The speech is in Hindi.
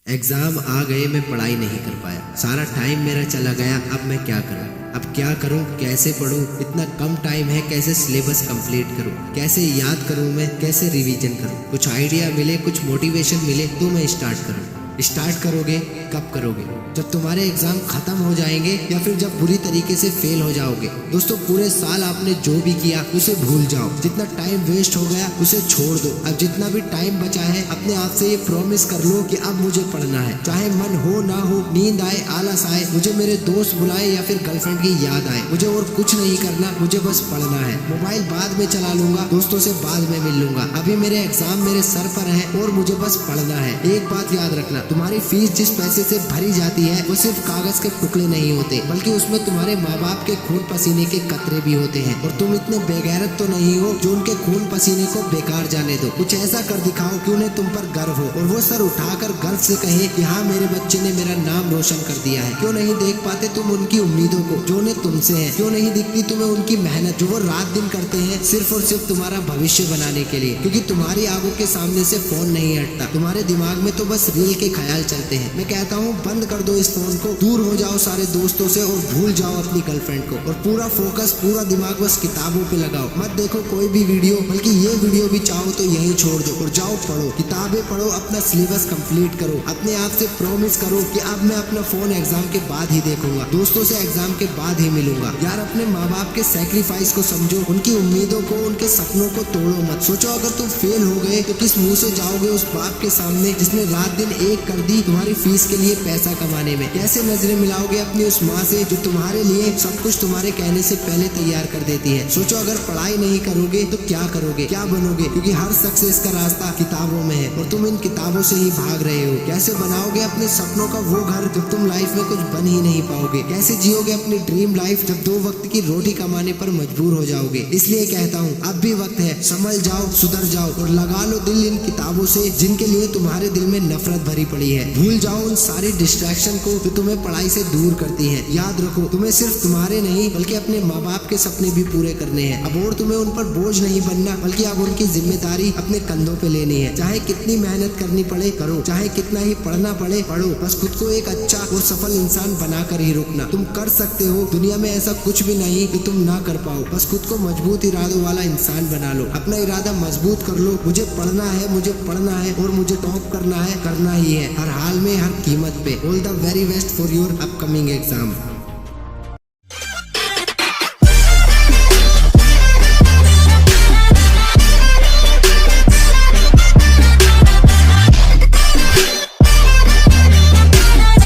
एग्जाम आ गए, मैं पढ़ाई नहीं कर पाया, सारा टाइम मेरा चला गया। अब मैं क्या करूं? अब क्या करूं? कैसे पढूं? इतना कम टाइम है, कैसे सिलेबस कंप्लीट करूं? कैसे याद करूं? मैं कैसे रिवीजन करूं? कुछ आइडिया मिले, कुछ मोटिवेशन मिले तो मैं स्टार्ट करूं। स्टार्ट करोगे? कब करोगे? जब तुम्हारे एग्जाम खत्म हो जाएंगे या फिर जब बुरी तरीके से फेल हो जाओगे। दोस्तों, पूरे साल आपने जो भी किया उसे भूल जाओ। जितना टाइम वेस्ट हो गया उसे छोड़ दो। अब जितना भी टाइम बचा है अपने आप से ये प्रॉमिस कर लो कि अब मुझे पढ़ना है। चाहे मन हो ना हो, नींद आए, आलस आए, मुझे मेरे दोस्त बुलाए या फिर गर्लफ्रेंड की याद आए, मुझे और कुछ नहीं करना, मुझे बस पढ़ना है। मोबाइल बाद में चला लूंगा, दोस्तों से बाद में मिल लूंगा, अभी मेरे एग्जाम मेरे सर पर है और मुझे बस पढ़ना है। एक बात याद रखना, तुम्हारी फीस जिस पैसे से भरी जाती है वो सिर्फ कागज के टुकड़े नहीं होते, बल्कि उसमें तुम्हारे माँ बाप के खून पसीने के कतरे भी होते हैं। और तुम इतने बेगैरत तो नहीं हो जो उनके खून पसीने को बेकार जाने दो। कुछ ऐसा कर दिखाओ कि उन्हें तुम पर गर्व हो और वो सर उठाकर गर्व से कहे कि हाँ, मेरे बच्चे ने मेरा नाम रोशन कर दिया है। क्यों नहीं देख पाते तुम उनकी उम्मीदों को जो उन्हें तुमसे है? क्यों नहीं दिखती तुम्हें उनकी मेहनत जो वो रात दिन करते हैं सिर्फ और सिर्फ तुम्हारा भविष्य बनाने के लिए? क्योंकि तुम्हारी आंखों के सामने से फोन नहीं हटता, तुम्हारे दिमाग में तो बस रील के ख्याल चलते हैं। मैं कहता हूँ बंद कर दो इस फोन को, दूर हो जाओ सारे दोस्तों से और भूल जाओ अपनी गर्लफ्रेंड को, और पूरा फोकस, पूरा दिमाग बस किताबों पे लगाओ। मत देखो कोई भी वीडियो, बल्कि ये वीडियो भी चाहो तो यहीं छोड़ दो और जाओ पढ़ो, किताबें पढ़ो, अपना सिलेबस कंप्लीट करो। अपने आप से प्रॉमिस करो कि अब मैं अपना फोन एग्जाम के बाद ही देखूंगा, दोस्तों से एग्जाम के बाद ही मिलूंगा। यार, अपने माँ बाप के सेक्रीफाइस को समझो, उनकी उम्मीदों को, उनके सपनों को तोड़ो मत। सोचो अगर तुम फेल हो गए तो किस मुंह से जाओगे उस बाप के सामने जिसने रात दिन एक कर दी तुम्हारी फीस के लिए पैसा कमाने में? कैसे नजरें मिलाओगे अपनी उस माँ से जो तुम्हारे लिए सब कुछ तुम्हारे कहने से पहले तैयार कर देती है? सोचो अगर पढ़ाई नहीं करोगे तो क्या करोगे, क्या बनोगे? क्योंकि हर सक्सेस का रास्ता किताबों में है और तुम इन किताबों से ही भाग रहे हो। कैसे बनाओगे अपने सपनों का वो घर जब तुम लाइफ में कुछ बन ही नहीं पाओगे? कैसे जियोगे अपनी ड्रीम लाइफ जब 2 वक्त की रोटी कमाने पर मजबूर हो जाओगे? इसलिए कहता हूँ अब भी वक्त है, संभल जाओ, सुधर जाओ और लगा लो दिल इन किताबों से जिनके लिए तुम्हारे दिल में नफरत भरी पड़ी है। भूल जाओ उन सारी डिस्ट्रैक्शन को जो तुम्हें पढ़ाई से दूर करती है। याद रखो, तुम्हें सिर्फ तुम्हारे नहीं बल्कि अपने माँ बाप के सपने भी पूरे करने हैं। अब और तुम्हें उन पर बोझ नहीं बनना, बल्कि अब उनकी जिम्मेदारी अपने कंधों पे लेनी है। चाहे कितनी मेहनत करनी पड़े करो, चाहे कितना ही पढ़ना पड़े पढ़ो, बस खुद को एक अच्छा और सफल इंसान बनाकर ही रुकना। तुम कर सकते हो, दुनिया में ऐसा कुछ भी नहीं कि तुम ना कर पाओ। बस खुद को मजबूत इरादों वाला इंसान बना लो, अपना इरादा मजबूत कर लो। मुझे पढ़ना है, मुझे पढ़ना है और मुझे टॉप करना है, करना ही है, हर हाल में, हर कीमत पे। All the very best for your upcoming exam.